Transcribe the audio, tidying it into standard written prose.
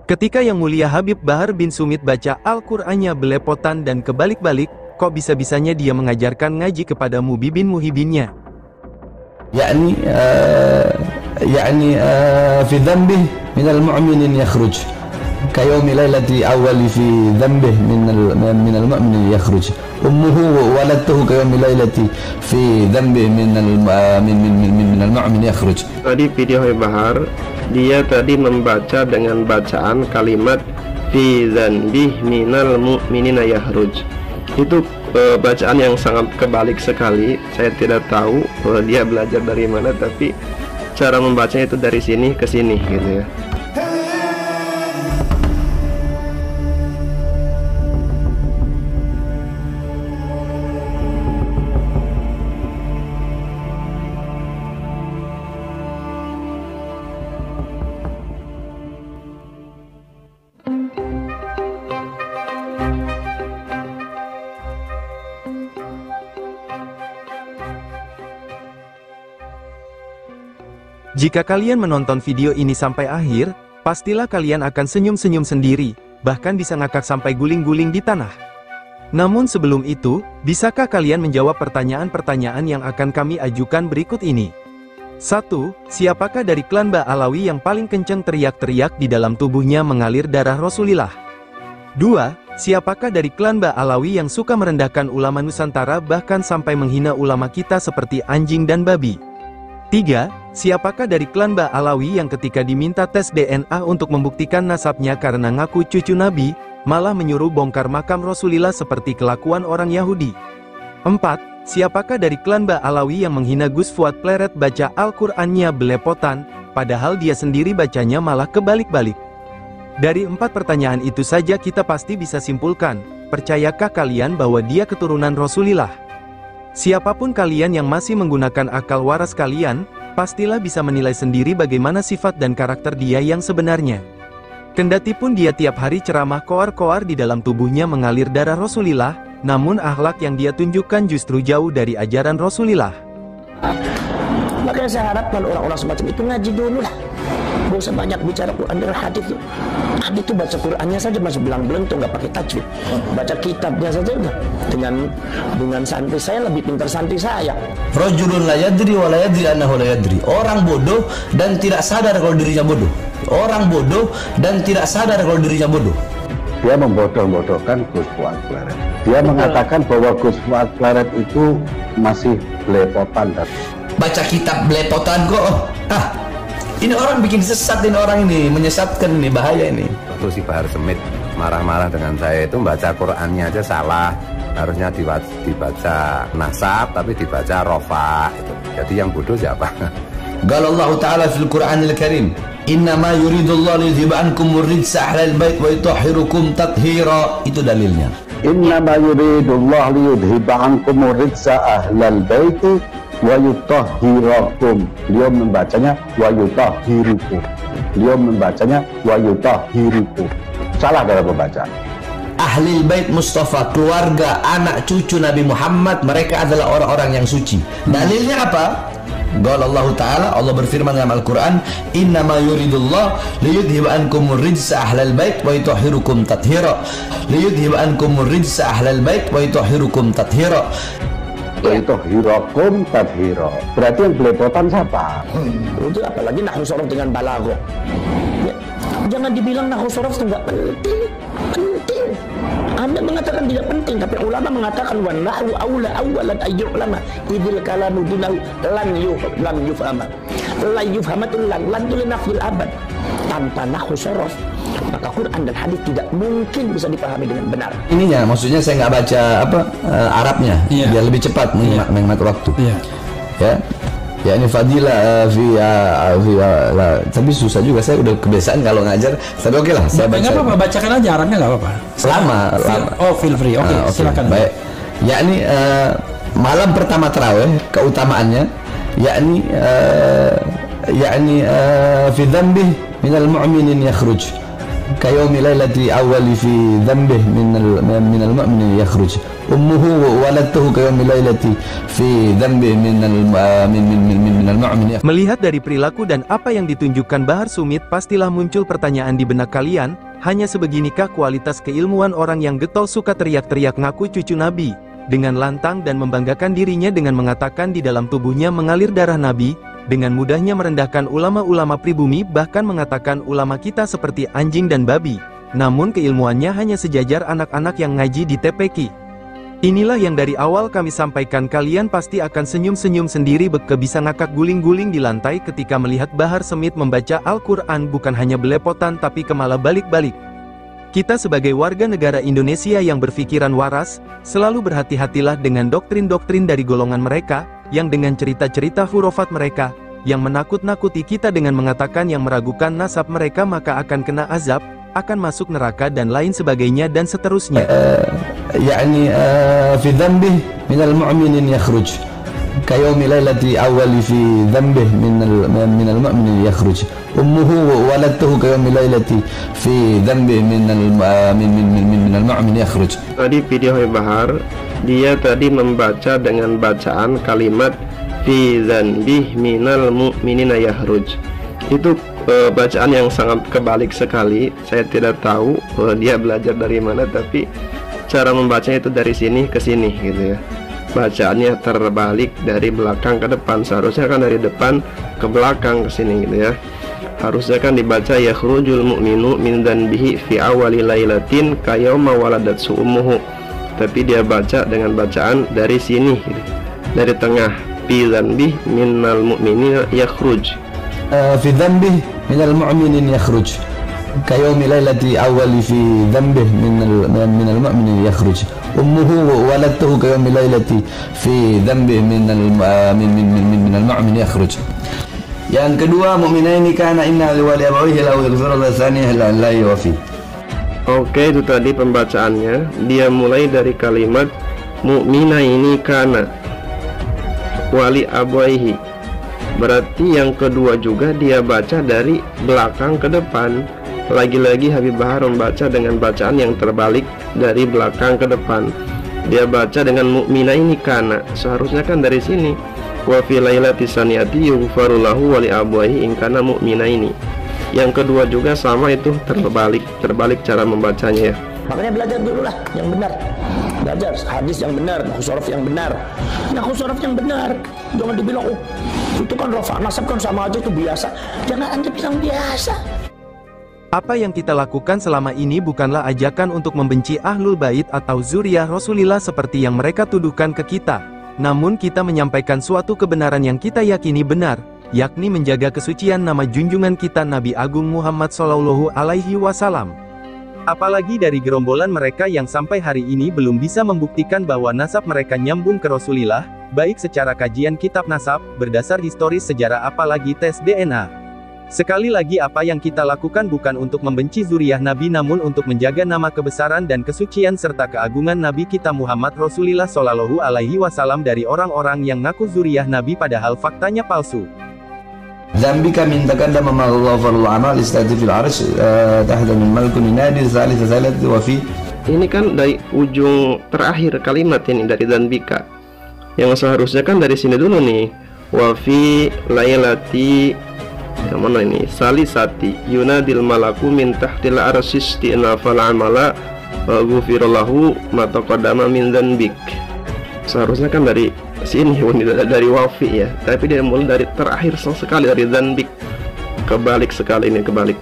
Ketika Yang Mulia Habib Bahar bin Sumit baca Al-Qur'annya belepotan dan kebalik-balik, kok bisa-bisanya dia mengajarkan ngaji kepada muhibin-muhibinnya? في ذنبه من المؤمن يخرج كيوم ليلة أول في ذنبه من المؤمن يخرج أمه ولدته كيوم ليلة في ذنبه من المؤمن يخرج. Tadi video Habib Bahar, dia tadi membaca dengan bacaan kalimat fi dzanbih minal mu'minina yakhruj. Itu bacaan yang sangat kebalik sekali. Saya tidak tahu dia belajar dari mana, tapi cara membacanya itu dari sini ke sini gitu ya. Jika kalian menonton video ini sampai akhir, pastilah kalian akan senyum-senyum sendiri, bahkan bisa ngakak sampai guling-guling di tanah. Namun sebelum itu, bisakah kalian menjawab pertanyaan-pertanyaan yang akan kami ajukan berikut ini? 1. Siapakah dari klan Ba'alawi yang paling kenceng teriak-teriak di dalam tubuhnya mengalir darah Rasulullah? 2. Siapakah dari klan Ba'alawi yang suka merendahkan ulama Nusantara bahkan sampai menghina ulama kita seperti anjing dan babi? 3. Siapakah dari klan Ba'alawi yang ketika diminta tes DNA untuk membuktikan nasabnya karena ngaku cucu Nabi, malah menyuruh bongkar makam Rasulullah seperti kelakuan orang Yahudi? 4. Siapakah dari klan Ba'alawi yang menghina Gus Fuad Pleret baca Al-Qur'annya belepotan, padahal dia sendiri bacanya malah kebalik-balik? Dari 4 pertanyaan itu saja kita pasti bisa simpulkan, percayakah kalian bahwa dia keturunan Rasulullah? Siapapun kalian yang masih menggunakan akal waras kalian, pastilah bisa menilai sendiri bagaimana sifat dan karakter dia yang sebenarnya. Kendatipun dia tiap hari ceramah koar-koar di dalam tubuhnya mengalir darah Rasulullah, namun akhlak yang dia tunjukkan justru jauh dari ajaran Rasulullah. Makanya saya harapkan orang-orang semacam itu ngaji dulu lah. Gak usah banyak bicara Quran dan hadis tuh. Hadis tuh baca Qurannya saja masih belang-belang tuh, nggak pakai tajwid. Baca kitabnya saja udah. Dengan santri saya lebih pintar santri saya. Rajulun la yadri wa la yadri annahu la yadri. Orang bodoh dan tidak sadar kalau dirinya bodoh. Orang bodoh dan tidak sadar kalau dirinya bodoh. Dia membodoh-bodohkan Gus Fuad Pleret. Dia mengatakan bahwa Gus Fuad Pleret itu masih belepotan. Baca kitab belepotan kok. Ini orang bikin sesat, ini orang ini menyesatkan, ini bahaya ini. Waktu si Bahar Smith marah-marah dengan saya itu baca Qur'annya aja salah, harusnya dibaca nasab tapi dibaca rofa itu. Jadi yang bodoh siapa? Qala Allah Ta'ala fil Qur'anil Karim, innama yuridullahu liyudhiba ankumur rijsa ahlal bait wa yutahhirukum tathhira. Itu dalilnya. Innama yuridullahu liyudhiba ankumur rijsa ahlal bait wa yutahhirakum. Beliau membacanya wa yutahhirukum. Beliau membacanya wa yutahhirukum. Salah dalam pembacaan. Ahli bait Mustafa, keluarga anak cucu Nabi Muhammad, mereka adalah orang-orang yang suci. Dalilnya apa? Qala Allah Ta'ala, Allah berfirman dalam Al-Quran, innama yuridullah liyudhiba ankumur rijsa ahlal bait wa yutahhirukum tathhira. Liyudhiba ankumur rijsa ahlal bait wa yutahhirukum tathhira. Itu hirakum tadhiro. Berarti yang belepotan siapa? Itu apalagi nahwu sorof dengan balago. Ya, jangan dibilang nahwu sorof itu nggak penting. Penting. Anda mengatakan tidak penting, tapi ulama mengatakan wan nahwu aula awalan ayyu'lama idil kalamu dunahu lam yufhama. La yufhama itu lan itu linafil abad. Tanpa nahwu sorof, maka Quran dan hadis tidak mungkin bisa dipahami dengan benar. Ininya, maksudnya saya nggak baca Arabnya, biar lebih cepat menghemat waktu. Ya ini fadilah tapi susah juga, saya udah kebiasaan kalau ngajar. Tapi oke lah, saya baca. Nggak apa-apa, bacakan aja Arabnya, nggak apa-apa. Lama. Oh, feel free. Oke, silakan. Baik. Yakni malam pertama tarawih keutamaannya, yakni fi dzanbih minal mu'minin yakhruj كيوم ليلة أول في ذنبه من المؤمن يخرج أمه ولدته كيوم ليلة في ذنبه من المؤمن. Melihat dari perilaku dan apa yang ditunjukkan Bahar Sumit, pastilah muncul pertanyaan di benak kalian, hanya sebeginikah kualitas keilmuan orang yang getol suka teriak-teriak ngaku cucu Nabi, dengan lantang dan membanggakan dirinya dengan mengatakan di dalam tubuhnya mengalir darah Nabi, dengan mudahnya merendahkan ulama-ulama pribumi, bahkan mengatakan ulama kita seperti anjing dan babi, namun keilmuannya hanya sejajar anak-anak yang ngaji di TPQ. Inilah yang dari awal kami sampaikan, kalian pasti akan senyum-senyum sendiri bisa ngakak guling-guling di lantai ketika melihat Bahar Smith membaca Al-Quran, bukan hanya belepotan tapi kemala balik-balik. Kita sebagai warga negara Indonesia yang berpikiran waras, selalu berhati-hatilah dengan doktrin-doktrin dari golongan mereka, yang dengan cerita-cerita hurufat mereka, yang menakut-nakuti kita dengan mengatakan yang meragukan nasab mereka maka akan kena azab, akan masuk neraka dan lain sebagainya dan seterusnya. يعني في ذنبه من المؤمن يخرج كيوم ليلة أول في ذنبه من المؤمن يخرج أمه ولدته كيوم ليلة في ذنبه من المؤمن يخرج. Tadi video Bahar, dia tadi membaca dengan bacaan kalimat fi dzanbih minal mu'minina yahruj. Itu bacaan yang sangat kebalik sekali. Saya tidak tahu dia belajar dari mana, tapi cara membacanya itu dari sini ke sini gitu ya. Bacaannya terbalik dari belakang ke depan. Seharusnya kan dari depan ke belakang ke sini gitu ya. Harusnya kan dibaca yakhrujul mu'minu min dzanbihi fi awwali lailatin kayawma waladatsu ummuhu. Tapi dia baca dengan bacaan dari sini gitu. Dari tengah, fi dzanbih minal mu'minina yakhruj. Fi dzanbih minal mu'minin yakhruj. كيوم ليلة أول في ذنبه من المؤمن يخرج أمه ولدته كيوم ليلة في ذنبه من المؤمن يخرج. Yang kedua, mu'minaini kana inna liwali abawaihi lau yaghfiru tsaniyah la yuwafi. Oke, itu tadi pembacaannya. Dia mulai dari kalimat mu'minaini kana wali abawaihi. Berarti yang kedua juga dia baca dari belakang ke depan. Lagi-lagi Habib Bahar membaca dengan bacaan yang terbalik dari belakang ke depan. Dia baca dengan mu'minaini kana, seharusnya kan dari sini. Wa fi lailati saniyati yughfaru lahu wa li abwaihi in kana mu'minaini. Yang kedua juga sama, itu terbalik cara membacanya ya. Makanya belajar dulu lah yang benar. Belajar hadis yang benar, nahwu shorof yang benar. Nahwu shorof yang benar. Jangan dibilang itu kan rafa nasab kan sama aja, itu biasa. Jangan Anda bilang biasa. Apa yang kita lakukan selama ini bukanlah ajakan untuk membenci Ahlul Bait atau zuriyah Rasulillah seperti yang mereka tuduhkan ke kita. Namun kita menyampaikan suatu kebenaran yang kita yakini benar, yakni menjaga kesucian nama junjungan kita Nabi Agung Muhammad Shallallahu Alaihi Wasallam. Apalagi dari gerombolan mereka yang sampai hari ini belum bisa membuktikan bahwa nasab mereka nyambung ke Rasulillah, baik secara kajian kitab nasab, berdasar historis sejarah apalagi tes DNA. Sekali lagi, apa yang kita lakukan bukan untuk membenci zuriyah Nabi, namun untuk menjaga nama kebesaran dan kesucian serta keagungan Nabi kita Muhammad Rasulullah Shallallahu Alaihi Wasallam dari orang-orang yang ngaku zuriyah Nabi padahal faktanya palsu. Dzambika min taqaddama ma ghafarul amal istati fil arsh tahta min malkun nadi tsalits tsalats wa fi. Ini kan dari ujung terakhir kalimat ini, dari dzambika. Yang seharusnya kan dari sini dulu nih. Wa fi lailati, yang mana ini? Salisati yunadil malaku min tahtil arsis ti'nafal amala wa ghufirallahu ma taqaddama min dzanbik. Seharusnya kan dari sini, dari wafi ya. Tapi dia mulai dari terakhir sekali, dari dzanbik. Kebalik sekali ini, kebalik.